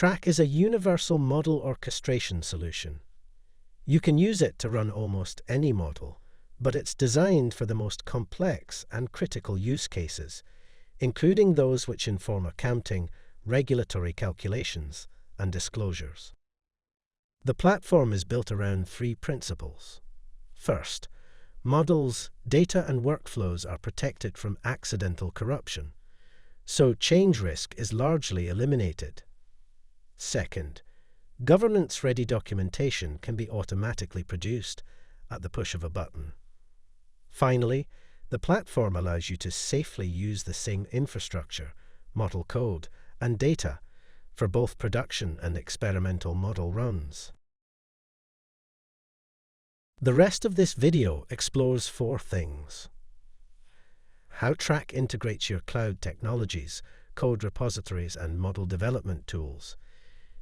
TRAC is a universal model orchestration solution. You can use it to run almost any model, but it's designed for the most complex and critical use cases, including those which inform accounting, regulatory calculations, and disclosures. The platform is built around three principles. First, models, data, and workflows are protected from accidental corruption, so change risk is largely eliminated. Second, governance-ready documentation can be automatically produced at the push of a button. Finally, the platform allows you to safely use the same infrastructure, model code, and data for both production and experimental model runs. The rest of this video explores four things: how TRAC integrates your cloud technologies, code repositories, and model development tools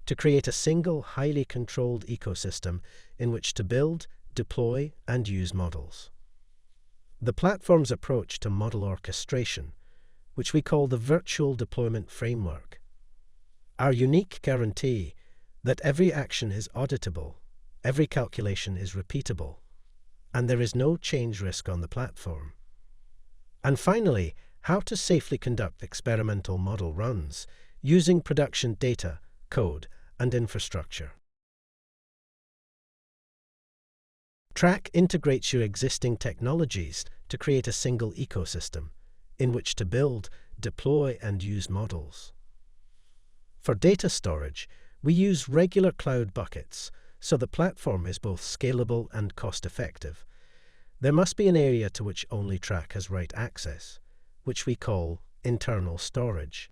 to create a single, highly controlled ecosystem in which to build, deploy, and use models. The platform's approach to model orchestration, which we call the Virtual Deployment Framework. Our unique guarantee that every action is auditable, every calculation is repeatable, and there is no change risk on the platform. And finally, how to safely conduct experimental model runs using production data, code, and infrastructure. TRAC integrates your existing technologies to create a single ecosystem in which to build, deploy, and use models. For data storage, we use regular cloud buckets, so the platform is both scalable and cost-effective. There must be an area to which only TRAC has write access, which we call internal storage.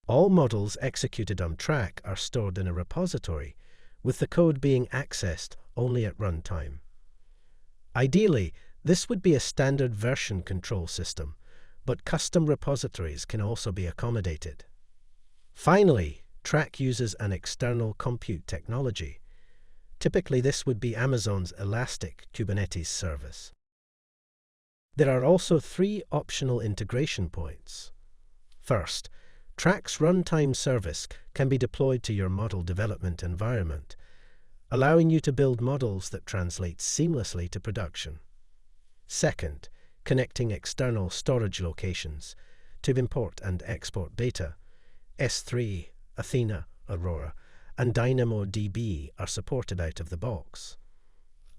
All models executed on TRAC are stored in a repository, with the code being accessed only at runtime. Ideally, this would be a standard version control system, but custom repositories can also be accommodated. Finally, TRAC uses an external compute technology. Typically, this would be Amazon's Elastic Kubernetes service. There are also three optional integration points. First, TRAC's runtime service can be deployed to your model development environment, allowing you to build models that translate seamlessly to production. Second, connecting external storage locations to import and export data. S3, Athena, Aurora, and DynamoDB are supported out of the box.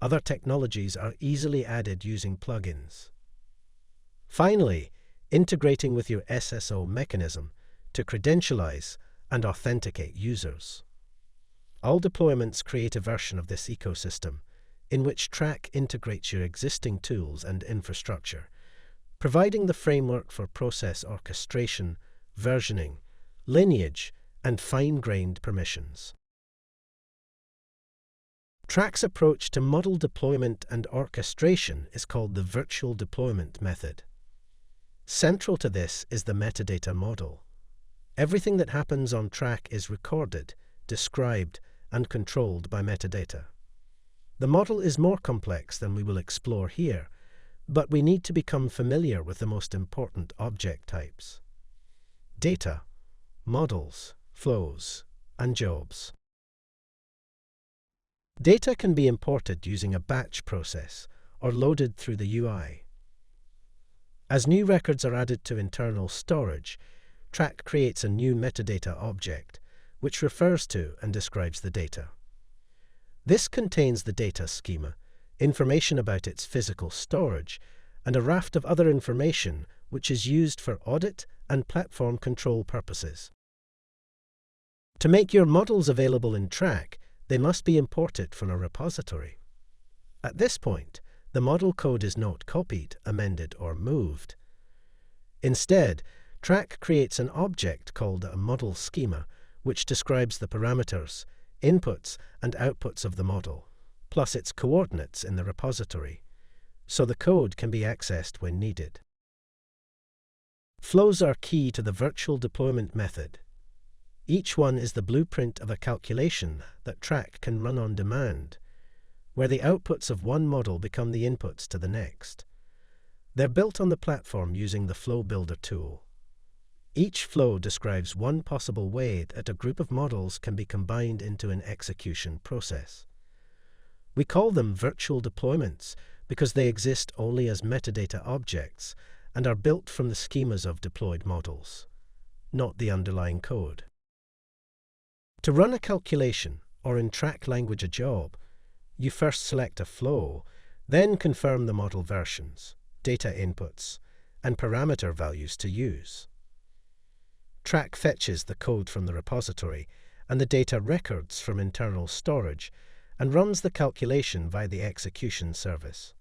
Other technologies are easily added using plugins. Finally, integrating with your SSO mechanism to credentialize and authenticate users. All deployments create a version of this ecosystem in which TRAC integrates your existing tools and infrastructure, providing the framework for process orchestration, versioning, lineage, and fine-grained permissions. TRAC's approach to model deployment and orchestration is called the virtual deployment method. Central to this is the metadata model. Everything that happens on TRAC is recorded, described, and controlled by metadata. The model is more complex than we will explore here, but we need to become familiar with the most important object types: data, models, flows, and jobs. Data can be imported using a batch process or loaded through the UI. As new records are added to internal storage, TRAC creates a new metadata object, which refers to and describes the data. This contains the data schema, information about its physical storage, and a raft of other information which is used for audit and platform control purposes. To make your models available in TRAC, they must be imported from a repository. At this point, the model code is not copied, amended, or moved. Instead, TRAC creates an object called a model schema, which describes the parameters, inputs, and outputs of the model, plus its coordinates in the repository, so the code can be accessed when needed. Flows are key to the virtual deployment method. Each one is the blueprint of a calculation that TRAC can run on demand, where the outputs of one model become the inputs to the next. They're built on the platform using the Flow Builder tool. Each flow describes one possible way that a group of models can be combined into an execution process. We call them virtual deployments because they exist only as metadata objects and are built from the schemas of deployed models, not the underlying code. To run a calculation, or in TRAC language a job, you first select a flow, then confirm the model versions, data inputs, and parameter values to use. TRAC fetches the code from the repository and the data records from internal storage and runs the calculation via the execution service.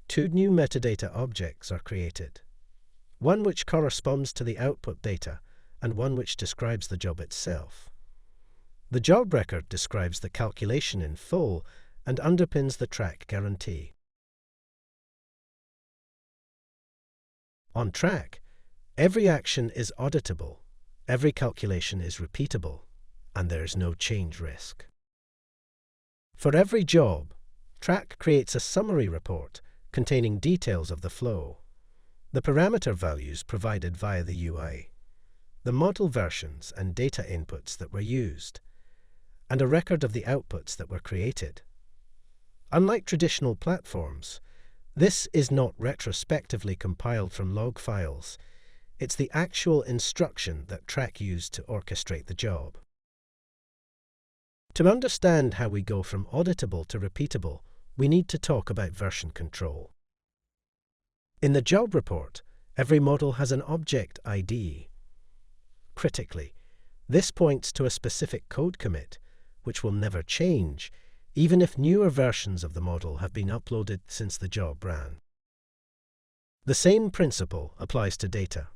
Two new metadata objects are created, one which corresponds to the output data and one which describes the job itself. The job record describes the calculation in full and underpins the TRAC guarantee. On TRAC, every action is auditable, every calculation is repeatable, and there is no change risk. For every job, TRAC creates a summary report containing details of the flow, the parameter values provided via the UI, the model versions and data inputs that were used, and a record of the outputs that were created. Unlike traditional platforms, this is not retrospectively compiled from log files. It's the actual instruction that TRAC used to orchestrate the job. To understand how we go from auditable to repeatable, we need to talk about version control. In the job report, every model has an object ID. Critically, this points to a specific code commit, which will never change, even if newer versions of the model have been uploaded since the job ran. The same principle applies to data.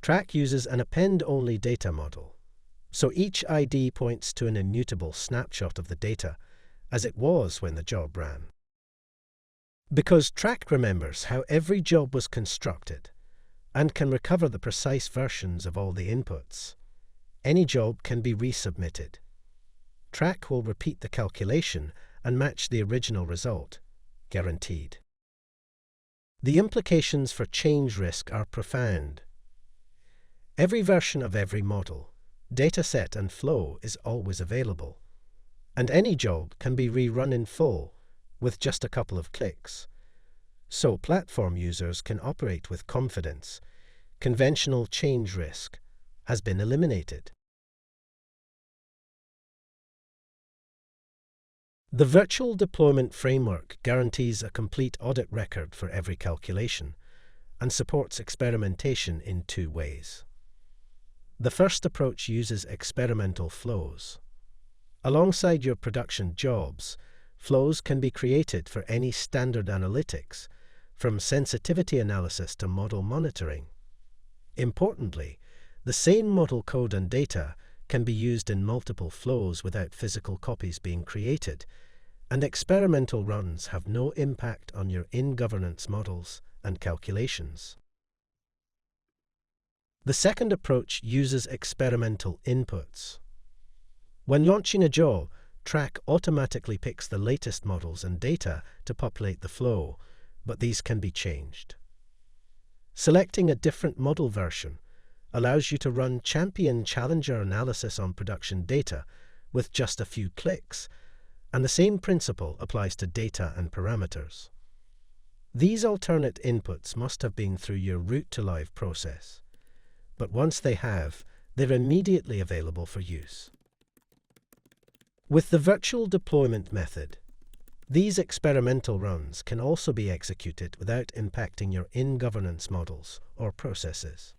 TRAC uses an append-only data model, so each ID points to an immutable snapshot of the data as it was when the job ran. Because TRAC remembers how every job was constructed and can recover the precise versions of all the inputs, any job can be resubmitted. TRAC will repeat the calculation and match the original result, guaranteed. The implications for change risk are profound. Every version of every model, dataset and flow is always available, and any job can be rerun in full with just a couple of clicks. So platform users can operate with confidence. Conventional change risk has been eliminated. The Virtual Deployment Framework guarantees a complete audit record for every calculation and supports experimentation in two ways. The first approach uses experimental flows. Alongside your production jobs, flows can be created for any standard analytics, from sensitivity analysis to model monitoring. Importantly, the same model code and data can be used in multiple flows without physical copies being created, and experimental runs have no impact on your in-governance models and calculations. The second approach uses experimental inputs. When launching a job, TRAC automatically picks the latest models and data to populate the flow, but these can be changed. Selecting a different model version allows you to run champion-challenger analysis on production data with just a few clicks, and the same principle applies to data and parameters. These alternate inputs must have been through your route to live process, but once they have, they're immediately available for use. With the virtual deployment method, these experimental runs can also be executed without impacting your in-governance models or processes.